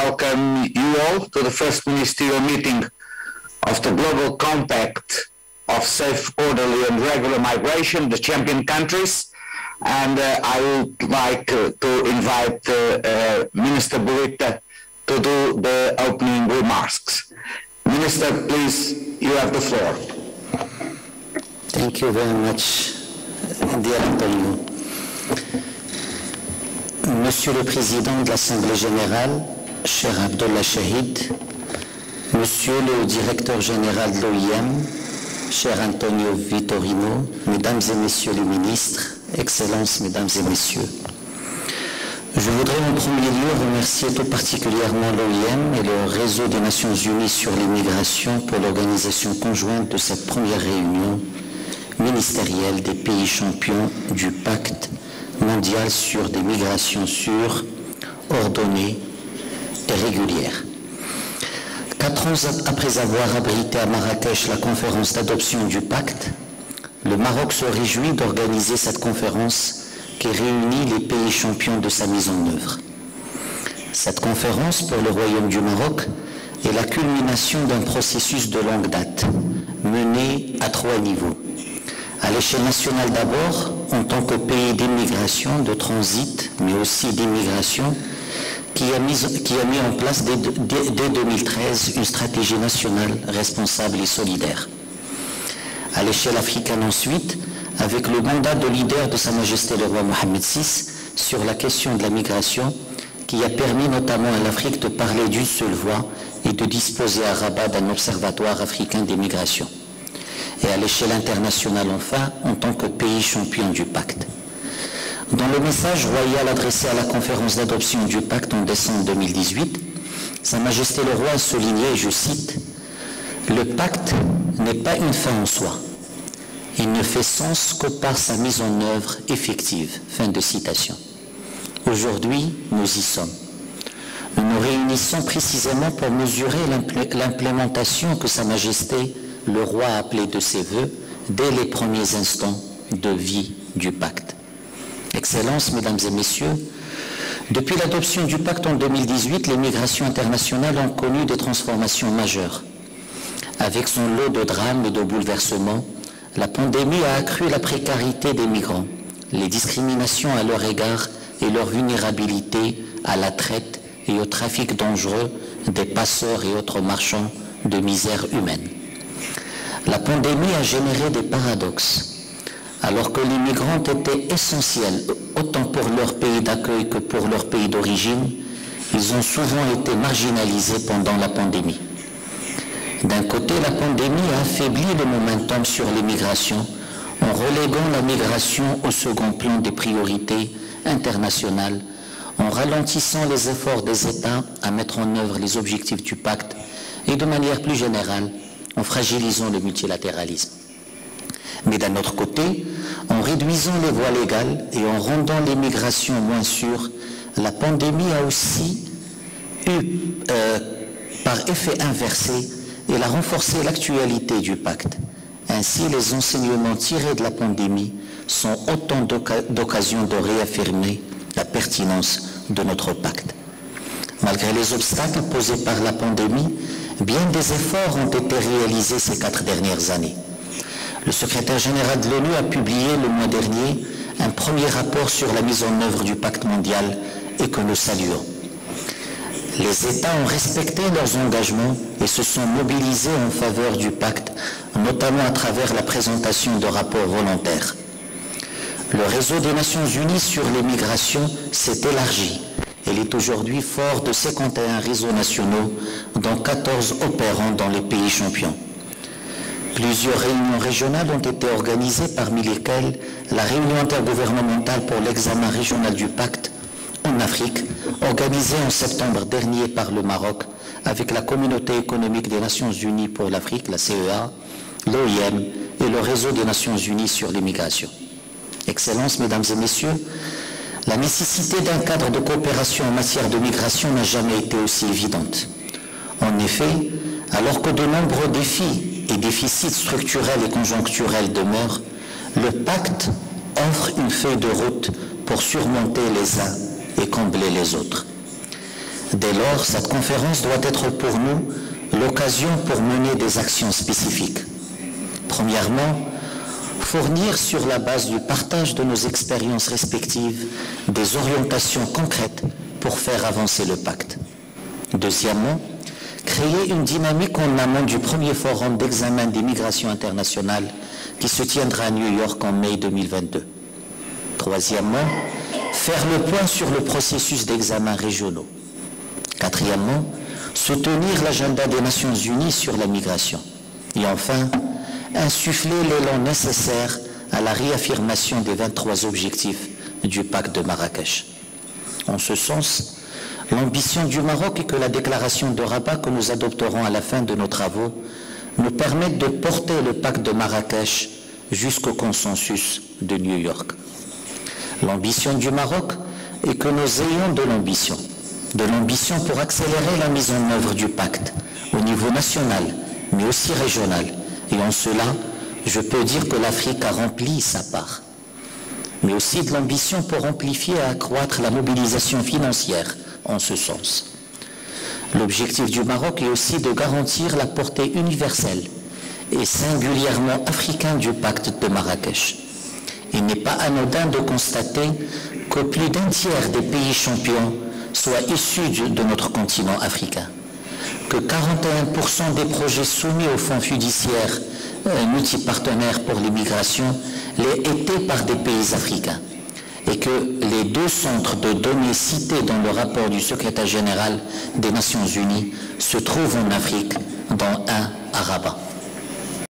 welcome you all to the first ministerial meeting of the Global Compact of Safe, Orderly and Regular Migration, the champion countries. And I would like to invite Minister Burita to do the opening remarks. Minister, please, you have the floor. Thank you very much, dear Antonio. Monsieur le Président de l'Assemblée Générale, cher Abdullah Shahid, Monsieur le Directeur Général de l'OIM, cher Antonio Vitorino, Mesdames et Messieurs les ministres, Excellences, Mesdames et Messieurs. Je voudrais en premier lieu remercier tout particulièrement l'OIM et le réseau des Nations Unies sur l'immigration pour l'organisation conjointe de cette première réunion ministérielle des pays champions du pacte mondial sur des migrations sûres, ordonnées et régulières. 4 ans après avoir abrité à Marrakech la conférence d'adoption du pacte, le Maroc se réjouit d'organiser cette conférence qui réunit les pays champions de sa mise en œuvre. Cette conférence pour le Royaume du Maroc est la culmination d'un processus de longue date, mené à 3 niveaux. À l'échelle nationale d'abord, en tant que pays d'immigration, de transit, mais aussi d'immigration, qui a mis en place dès 2013 une stratégie nationale responsable et solidaire. À l'échelle africaine ensuite, avec le mandat de leader de Sa Majesté le roi Mohamed VI sur la question de la migration, qui a permis notamment à l'Afrique de parler d'une seule voix et de disposer à Rabat d'un observatoire africain des migrations. Et à l'échelle internationale enfin, en tant que pays champion du pacte. Dans le message royal adressé à la conférence d'adoption du pacte en décembre 2018, Sa Majesté le roi a souligné, et je cite, « Le pacte n'est pas une fin en soi. Il ne fait sens que par sa mise en œuvre effective. » Fin de citation. Aujourd'hui, nous y sommes. Nous nous réunissons précisément pour mesurer l'implémentation que Sa Majesté le roi a appelée de ses voeux dès les premiers instants de vie du pacte. Excellences, Mesdames et Messieurs, depuis l'adoption du pacte en 2018, les migrations internationales ont connu des transformations majeures. Avec son lot de drames et de bouleversements, la pandémie a accru la précarité des migrants, les discriminations à leur égard et leur vulnérabilité à la traite et au trafic dangereux des passeurs et autres marchands de misère humaine. La pandémie a généré des paradoxes. Alors que les migrants étaient essentiels autant pour leur pays d'accueil que pour leur pays d'origine, ils ont souvent été marginalisés pendant la pandémie. D'un côté, la pandémie a affaibli le momentum sur les migrations en reléguant la migration au second plan des priorités internationales, en ralentissant les efforts des États à mettre en œuvre les objectifs du pacte et de manière plus générale, en fragilisant le multilatéralisme. Mais d'un autre côté, en réduisant les voies légales et en rendant les migrations moins sûres, la pandémie a aussi eu, par effet inversé, elle a renforcé l'actualité du pacte. Ainsi, les enseignements tirés de la pandémie sont autant d'occasions de réaffirmer la pertinence de notre pacte. Malgré les obstacles posés par la pandémie, bien des efforts ont été réalisés ces 4 dernières années. Le secrétaire général de l'ONU a publié le mois dernier un premier rapport sur la mise en œuvre du pacte mondial et que nous saluons. Les États ont respecté leurs engagements et se sont mobilisés en faveur du pacte, notamment à travers la présentation de rapports volontaires. Le réseau des Nations Unies sur les migrations s'est élargi. Il est aujourd'hui fort de 51 réseaux nationaux, dont 14 opérant dans les pays champions. Plusieurs réunions régionales ont été organisées, parmi lesquelles la réunion intergouvernementale pour l'examen régional du pacte en Afrique, organisée en septembre dernier par le Maroc, avec la Communauté économique des Nations Unies pour l'Afrique, la CEA, l'OIM et le réseau des Nations Unies sur l'immigration. Excellences, Mesdames et Messieurs, la nécessité d'un cadre de coopération en matière de migration n'a jamais été aussi évidente. En effet, alors que de nombreux défis et déficits structurels et conjoncturels demeurent, le pacte offre une feuille de route pour surmonter les uns et combler les autres. Dès lors, cette conférence doit être pour nous l'occasion pour mener des actions spécifiques. Premièrement, fournir sur la base du partage de nos expériences respectives des orientations concrètes pour faire avancer le pacte. Deuxièmement, créer une dynamique en amont du premier forum d'examen des migrations internationales qui se tiendra à New York en mai 2022. Troisièmement, faire le point sur le processus d'examen régionaux. Quatrièmement, soutenir l'agenda des Nations Unies sur la migration. Et enfin, insuffler l'élan nécessaire à la réaffirmation des 23 objectifs du pacte de Marrakech. En ce sens, l'ambition du Maroc est que la déclaration de Rabat que nous adopterons à la fin de nos travaux nous permette de porter le pacte de Marrakech jusqu'au consensus de New York. L'ambition du Maroc est que nous ayons de l'ambition pour accélérer la mise en œuvre du pacte au niveau national, mais aussi régional. Et en cela, je peux dire que l'Afrique a rempli sa part. Mais aussi de l'ambition pour amplifier et accroître la mobilisation financière en ce sens. L'objectif du Maroc est aussi de garantir la portée universelle et singulièrement africaine du pacte de Marrakech. Il n'est pas anodin de constater que plus d'un tiers des pays champions soient issus de notre continent africain, que 41% des projets soumis au fonds fiduciaire multipartenaire pour l'immigration l'aient été par des pays africains, et que les 2 centres de données cités dans le rapport du secrétaire général des Nations Unies se trouvent en Afrique, dont un à Rabat.